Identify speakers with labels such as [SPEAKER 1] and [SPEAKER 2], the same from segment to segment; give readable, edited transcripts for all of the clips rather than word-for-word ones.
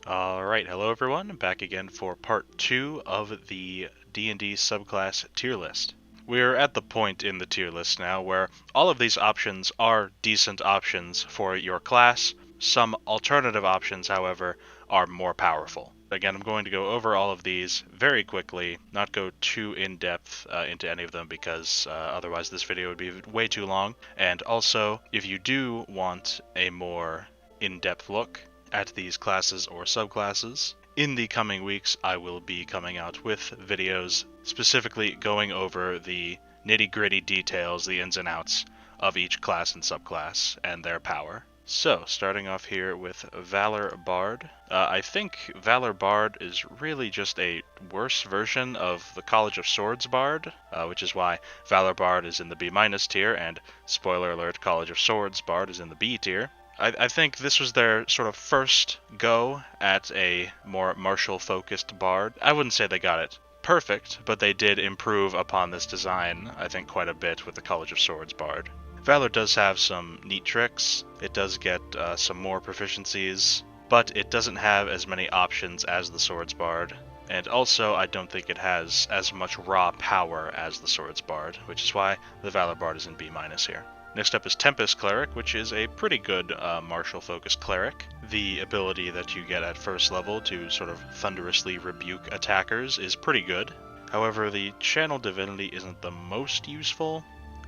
[SPEAKER 1] Alright, hello everyone, back again for part 2 of the D&D subclass tier list. We're at the point in the tier list now where all of these options are decent options for your class. Some alternative options, however, are more powerful. Again, I'm going to go over all of these very quickly, not go too in-depth into any of them because otherwise this video would be way too long. And also, if you do want a more in-depth look at these classes or subclasses, in the coming weeks I will be coming out with videos specifically going over the nitty-gritty details, the ins and outs of each class and subclass and their power. So, starting off here with Valor Bard. I think Valor Bard is really just a worse version of the College of Swords Bard, which is why Valor Bard is in the B- tier, and spoiler alert, College of Swords Bard is in the B tier. I think this was their sort of first go at a more martial-focused bard. I wouldn't say they got it perfect, but they did improve upon this design, I think, quite a bit with the College of Swords bard. Valor does have some neat tricks, it does get some more proficiencies, but it doesn't have as many options as the Swords bard. And also, I don't think it has as much raw power as the Swords bard, which is why the Valor bard is in B- here. Next up is Tempest Cleric, which is a pretty good martial-focused cleric. The ability that you get at first level to sort of thunderously rebuke attackers is pretty good. However, the Channel Divinity isn't the most useful,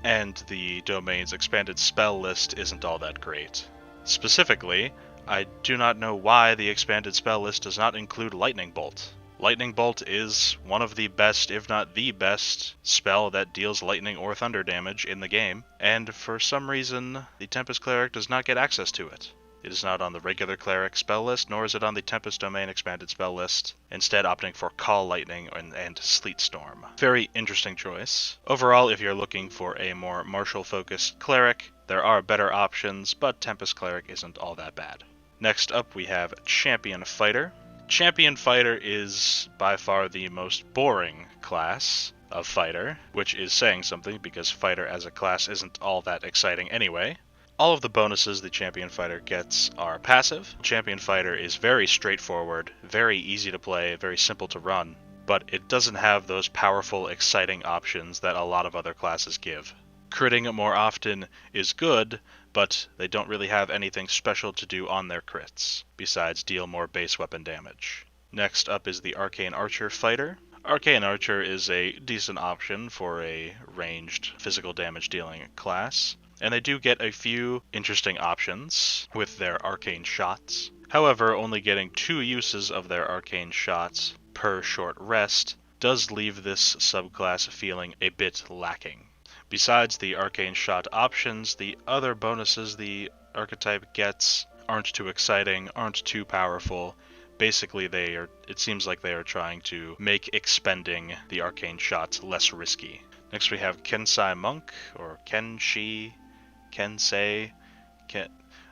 [SPEAKER 1] and the domain's expanded spell list isn't all that great. Specifically, I do not know why the expanded spell list does not include Lightning Bolt. Lightning Bolt is one of the best, if not the best, spell that deals lightning or thunder damage in the game, and for some reason, the Tempest Cleric does not get access to it. It is not on the regular Cleric spell list, nor is it on the Tempest Domain expanded spell list, instead opting for Call Lightning and Sleet Storm. Very interesting choice. Overall, if you're looking for a more martial-focused Cleric, there are better options, but Tempest Cleric isn't all that bad. Next up, we have Champion Fighter. Champion Fighter is by far the most boring class of Fighter, which is saying something because Fighter as a class isn't all that exciting anyway. All of the bonuses the Champion Fighter gets are passive. Champion Fighter is very straightforward, very easy to play, very simple to run, but it doesn't have those powerful, exciting options that a lot of other classes give. Critting more often is good, but they don't really have anything special to do on their crits, besides deal more base weapon damage. Next up is the Arcane Archer Fighter. Arcane Archer is a decent option for a ranged physical damage dealing class, and they do get a few interesting options with their arcane shots. However, only getting 2 uses of their arcane shots per short rest does leave this subclass feeling a bit lacking. Besides the arcane shot options, the other bonuses the archetype gets aren't too exciting, aren't too powerful. Basically, it seems like they are trying to make expending the arcane shots less risky. Next we have Kensei Monk, or Kensei,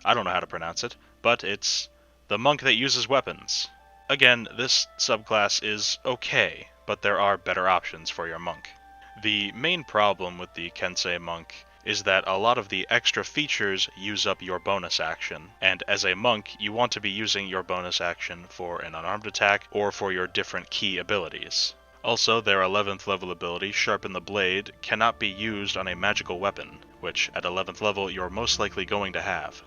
[SPEAKER 1] I don't know how to pronounce it, but it's the monk that uses weapons. Again, this subclass is okay, but there are better options for your monk. The main problem with the Kensei Monk is that a lot of the extra features use up your bonus action, and as a monk, you want to be using your bonus action for an unarmed attack or for your different key abilities. Also, their 11th level ability, Sharpen the Blade, cannot be used on a magical weapon, which at 11th level you're most likely going to have.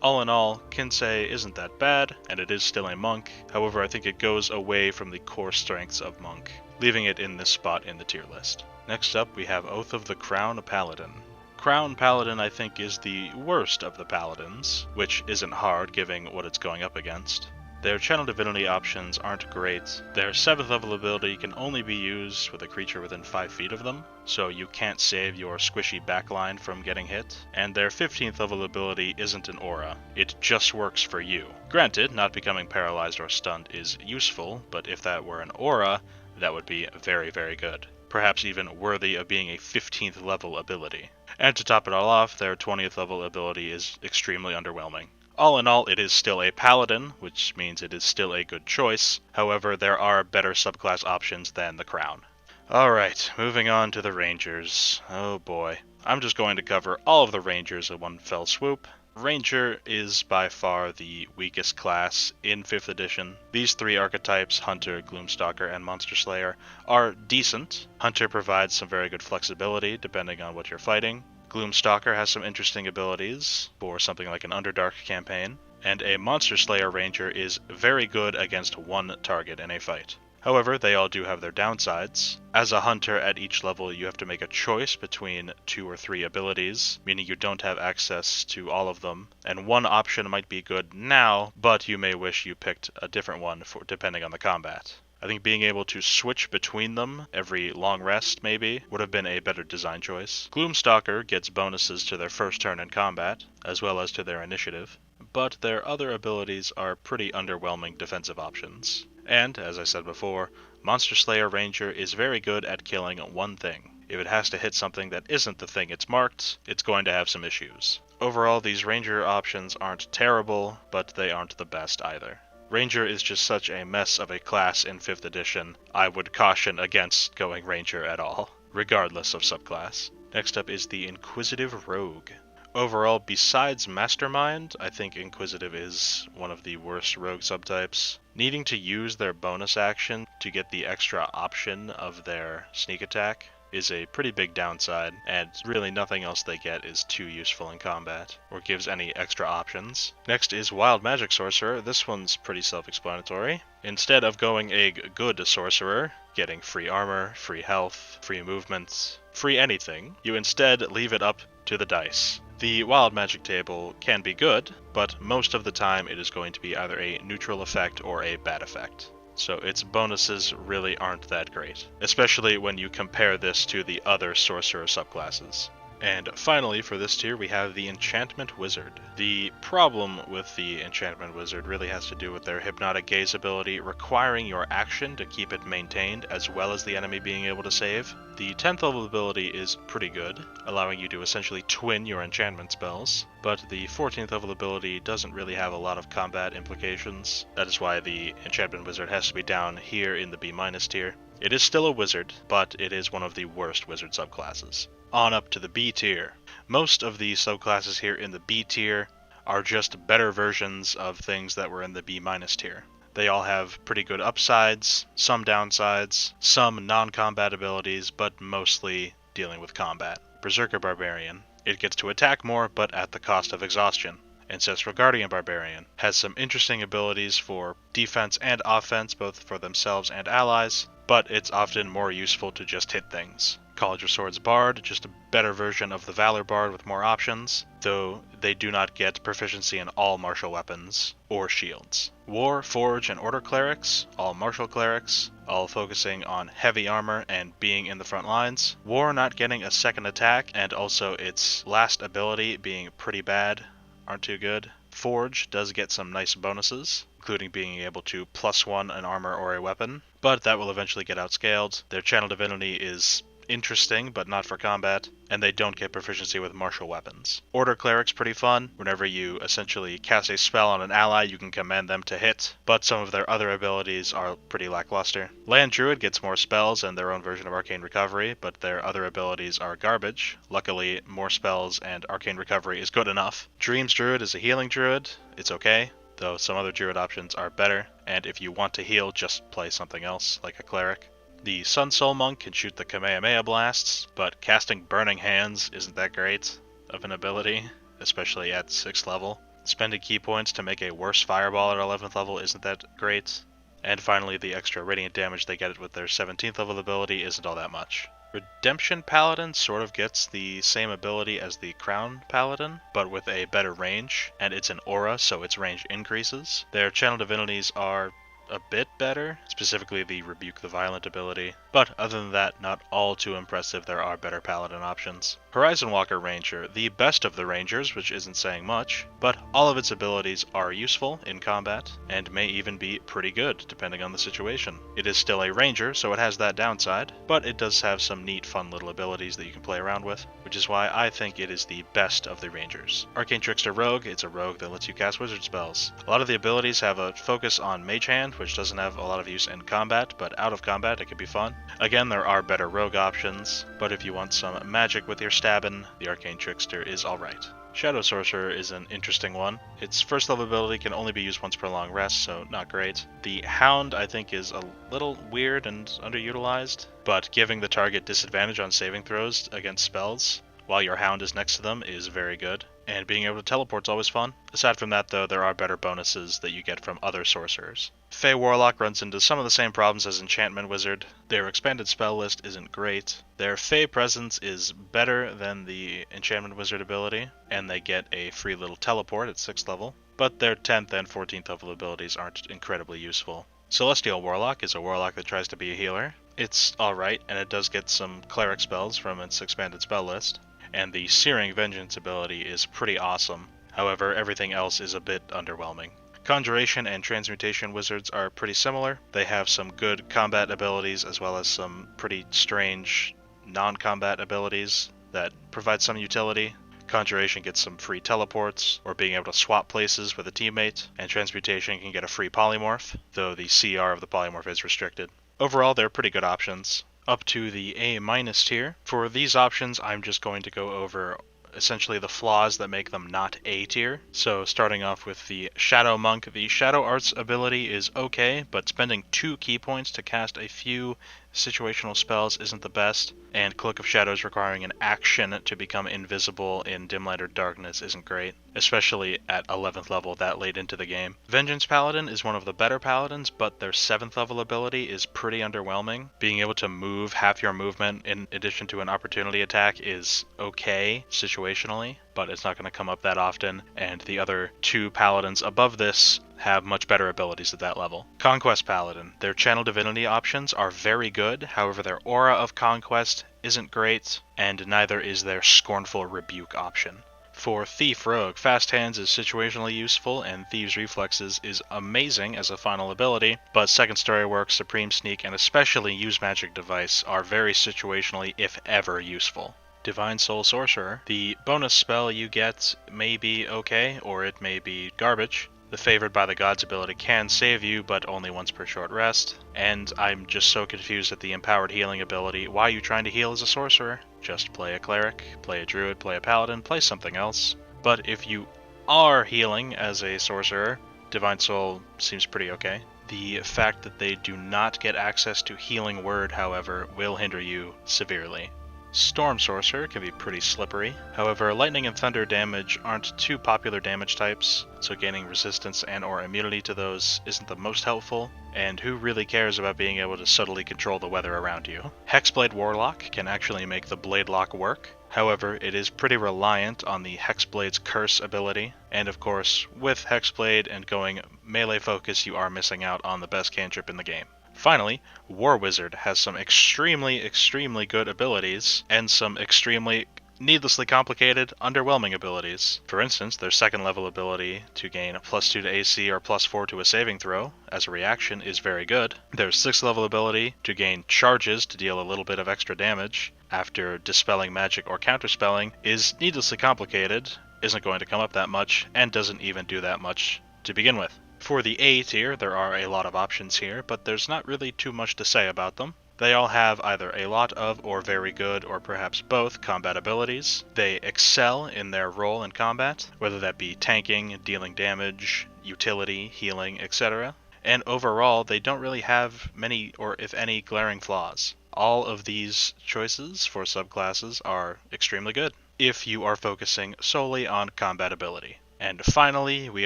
[SPEAKER 1] All in all, Kensei isn't that bad, and it is still a monk. However, I think it goes away from the core strengths of monk, leaving it in this spot in the tier list. Next up, we have Oath of the Crown Paladin. Crown Paladin, I think, is the worst of the paladins, which isn't hard given what it's going up against. Their Channel Divinity options aren't great. Their 7th level ability can only be used with a creature within 5 feet of them, so you can't save your squishy backline from getting hit. And their 15th level ability isn't an aura, it just works for you. Granted, not becoming paralyzed or stunned is useful, but if that were an aura, that would be very, very good. Perhaps even worthy of being a 15th level ability. And to top it all off, their 20th level ability is extremely underwhelming. All in all, it is still a paladin, which means it is still a good choice. However, there are better subclass options than the crown. Alright, moving on to the Rangers. Oh boy. I'm just going to cover all of the Rangers in one fell swoop. Ranger is by far the weakest class in 5th edition. These three archetypes, Hunter, Gloom Stalker, and Monster Slayer, are decent. Hunter provides some very good flexibility depending on what you're fighting. Gloom Stalker has some interesting abilities for something like an Underdark campaign. And a Monster Slayer Ranger is very good against one target in a fight. However, they all do have their downsides. As a hunter at each level, you have to make a choice between 2 or 3 abilities, meaning you don't have access to all of them, and one option might be good now, but you may wish you picked a different one depending on the combat. I think being able to switch between them every long rest, maybe, would have been a better design choice. Gloom Stalker gets bonuses to their first turn in combat, as well as to their initiative, but their other abilities are pretty underwhelming defensive options. And, as I said before, Monster Slayer Ranger is very good at killing one thing. If it has to hit something that isn't the thing it's marked, it's going to have some issues. Overall, these Ranger options aren't terrible, but they aren't the best either. Ranger is just such a mess of a class in 5th edition, I would caution against going Ranger at all, regardless of subclass. Next up is the Inquisitive Rogue. Overall, besides Mastermind, I think Inquisitive is one of the worst rogue subtypes. Needing to use their bonus action to get the extra option of their sneak attack is a pretty big downside, and really nothing else they get is too useful in combat, or gives any extra options. Next is Wild Magic Sorcerer. This one's pretty self-explanatory. Instead of going a good Sorcerer, getting free armor, free health, free movements, free anything, you instead leave it up to the dice. The Wild Magic table can be good, but most of the time it is going to be either a neutral effect or a bad effect. So its bonuses really aren't that great, especially when you compare this to the other Sorcerer subclasses. And finally, for this tier, we have the Enchantment Wizard. The problem with the Enchantment Wizard really has to do with their Hypnotic Gaze ability requiring your action to keep it maintained, as well as the enemy being able to save. The 10th level ability is pretty good, allowing you to essentially twin your enchantment spells, but the 14th level ability doesn't really have a lot of combat implications. That is why the Enchantment Wizard has to be down here in the B- tier. It is still a wizard, but it is one of the worst wizard subclasses. On up to the B tier. Most of the subclasses here in the B tier are just better versions of things that were in the B- tier. They all have pretty good upsides, some downsides, some non-combat abilities, but mostly dealing with combat. Berserker Barbarian. It gets to attack more, but at the cost of exhaustion. Ancestral Guardian Barbarian has some interesting abilities for defense and offense, both for themselves and allies, but it's often more useful to just hit things. College of Swords Bard, just a better version of the Valor Bard with more options, though they do not get proficiency in all martial weapons or shields. War, Forge, and Order Clerics, all martial clerics, all focusing on heavy armor and being in the front lines. War not getting a second attack, and also its last ability being pretty bad, aren't too good. Forge does get some nice bonuses, including being able to +1 an armor or a weapon, but that will eventually get outscaled. Their Channel Divinity is interesting, but not for combat, and they don't get proficiency with martial weapons. Order Cleric's pretty fun. Whenever you essentially cast a spell on an ally, you can command them to hit, but some of their other abilities are pretty lackluster. Land Druid gets more spells and their own version of Arcane Recovery, but their other abilities are garbage. Luckily, more spells and Arcane Recovery is good enough. Dreamz Druid is a healing druid. It's okay, though some other druid options are better, and if you want to heal, just play something else, like a cleric. The Sun Soul Monk can shoot the Kamehameha blasts, but casting Burning Hands isn't that great of an ability, especially at 6th level. Spending key points to make a worse fireball at 11th level isn't that great. And finally, the extra radiant damage they get with their 17th level ability isn't all that much. Redemption Paladin sort of gets the same ability as the Crown Paladin, but with a better range, and it's an aura, so its range increases. Their channel divinities are a bit better, specifically the Rebuke the Violent ability, but other than that, not all too impressive. There are better paladin options. Horizon Walker Ranger, the best of the rangers, which isn't saying much, but all of its abilities are useful in combat, and may even be pretty good, depending on the situation. It is still a ranger, so it has that downside, but it does have some neat, fun little abilities that you can play around with, which is why I think it is the best of the rangers. Arcane Trickster Rogue, it's a rogue that lets you cast wizard spells. A lot of the abilities have a focus on Mage Hand, which doesn't have a lot of use in combat, but out of combat it can be fun. Again, there are better rogue options, but if you want some magic with your stabbing, the Arcane Trickster is alright. Shadow Sorcerer is an interesting one. Its first level ability can only be used once per long rest, so not great. The Hound, I think, is a little weird and underutilized, but giving the target disadvantage on saving throws against spells while your Hound is next to them is very good. And being able to teleport is always fun. Aside from that, though, there are better bonuses that you get from other sorcerers. Fey Warlock runs into some of the same problems as Enchantment Wizard. Their expanded spell list isn't great. Their Fey presence is better than the Enchantment Wizard ability, and they get a free little teleport at 6th level. But their 10th and 14th level abilities aren't incredibly useful. Celestial Warlock is a warlock that tries to be a healer. It's alright, and it does get some cleric spells from its expanded spell list. And the Searing Vengeance ability is pretty awesome. However, everything else is a bit underwhelming. Conjuration and Transmutation Wizards are pretty similar. They have some good combat abilities as well as some pretty strange non-combat abilities that provide some utility. Conjuration gets some free teleports, or being able to swap places with a teammate, and Transmutation can get a free polymorph, though the CR of the polymorph is restricted. Overall, they're pretty good options. Up to the A- tier. For these options, I'm just going to go over essentially the flaws that make them not A tier. So starting off with the Shadow Monk, the Shadow Arts ability is okay, but spending 2 key points to cast a few situational spells isn't the best, and Cloak of Shadows requiring an action to become invisible in dim light or darkness isn't great, especially at 11th level that late into the game. Vengeance Paladin is one of the better paladins, but their 7th level ability is pretty underwhelming. Being able to move half your movement in addition to an opportunity attack is okay situationally, but it's not going to come up that often, and the other 2 paladins above this have much better abilities at that level. Conquest Paladin. Their Channel Divinity options are very good, however their Aura of Conquest isn't great, and neither is their Scornful Rebuke option. For Thief Rogue, Fast Hands is situationally useful, and Thieves Reflexes is amazing as a final ability, but Second Story Work, Supreme Sneak, and especially Use Magic Device are very situationally, if ever, useful. Divine Soul Sorcerer. The bonus spell you get may be okay, or it may be garbage. The Favored by the Gods ability can save you, but only once per short rest. And I'm just so confused at the Empowered Healing ability. Why are you trying to heal as a sorcerer? Just play a Cleric, play a Druid, play a Paladin, play something else. But if you are healing as a sorcerer, Divine Soul seems pretty okay. The fact that they do not get access to Healing Word, however, will hinder you severely. Storm Sorcerer can be pretty slippery. However, lightning and thunder damage aren't two popular damage types, so gaining resistance and or immunity to those isn't the most helpful, and who really cares about being able to subtly control the weather around you? Hex Blade Warlock can actually make the Blade Lock work. However, it is pretty reliant on the Hexblade's Curse ability, and of course, with Hexblade and going melee focus, you are missing out on the best cantrip in the game. Finally, War Wizard has some extremely good abilities, and some extremely needlessly complicated, underwhelming abilities. For instance, their 2nd level ability to gain +2 to AC or +4 to a saving throw as a reaction is very good. Their 6th level ability to gain charges to deal a little bit of extra damage after dispelling magic or counterspelling is needlessly complicated, isn't going to come up that much, and doesn't even do that much to begin with. For the A tier, there are a lot of options here, but there's not really too much to say about them. They all have either a lot of, or very good, or perhaps both, combat abilities. They excel in their role in combat, whether that be tanking, dealing damage, utility, healing, etc. And overall, they don't really have many, or if any, glaring flaws. All of these choices for subclasses are extremely good, if you are focusing solely on combat ability. And finally, we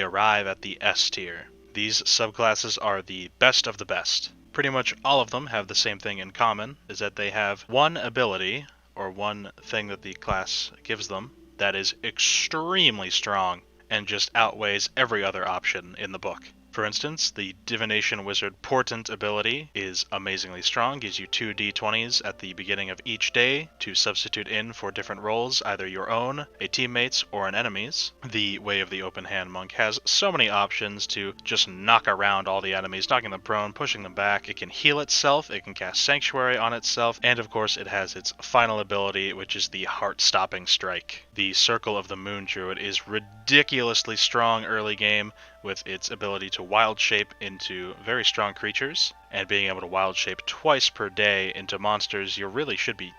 [SPEAKER 1] arrive at the S tier. These subclasses are the best of the best. Pretty much all of them have the same thing in common, is that they have one ability, or one thing that the class gives them, that is extremely strong, and just outweighs every other option in the book. For instance, the Divination Wizard Portent ability is amazingly strong, gives you 2 d20s at the beginning of each day to substitute in for different roles, either your own, a teammate's, or an enemy's. The Way of the Open Hand Monk has so many options to just knock around all the enemies, knocking them prone, pushing them back. It can heal itself, it can cast Sanctuary on itself, and of course it has its final ability, which is the Heart-Stopping Strike. The Circle of the Moon Druid is ridiculously strong early game, with its ability to wild shape into very strong creatures, and being able to wild shape twice per day into monsters you really should be...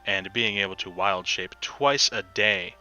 [SPEAKER 1] and being able to wild shape twice a day.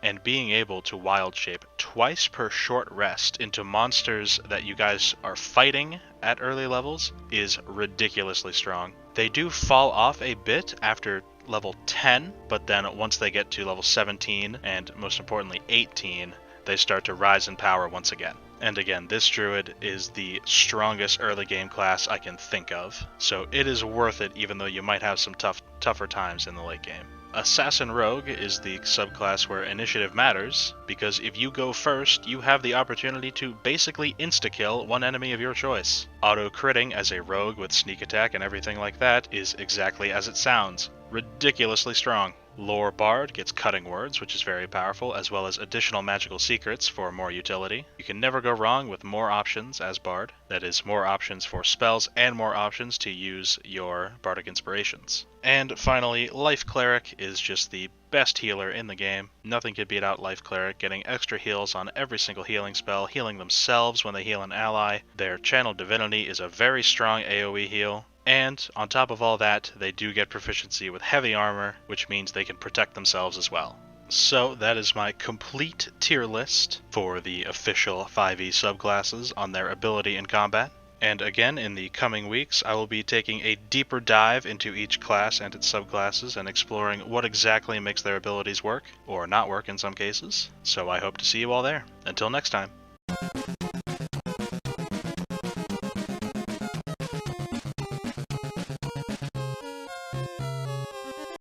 [SPEAKER 1] And being able to wild shape twice per short rest into monsters that you guys are fighting at early levels is ridiculously strong. They do fall off a bit after level 10, but then once they get to level 17, and most importantly 18, they start to rise in power once again. And again, this druid is the strongest early game class I can think of, so it is worth it even though you might have some tougher times in the late game. Assassin Rogue is the subclass where initiative matters, because if you go first, you have the opportunity to basically insta-kill one enemy of your choice. Auto-critting as a rogue with sneak attack and everything like that is exactly as it sounds. Ridiculously strong. Lore Bard gets Cutting Words, which is very powerful, as well as additional magical secrets for more utility. You can never go wrong with more options as Bard. That is, more options for spells and more options to use your Bardic Inspirations. And finally, Life Cleric is just the best healer in the game. Nothing can beat out Life Cleric, getting extra heals on every single healing spell, healing themselves when they heal an ally. Their Channel Divinity is a very strong AoE heal. And on top of all that, they do get proficiency with heavy armor, which means they can protect themselves as well. So that is my complete tier list for the official 5e subclasses on their ability in combat. And again, in the coming weeks, I will be taking a deeper dive into each class and its subclasses and exploring what exactly makes their abilities work, or not work in some cases. So I hope to see you all there. Until next time.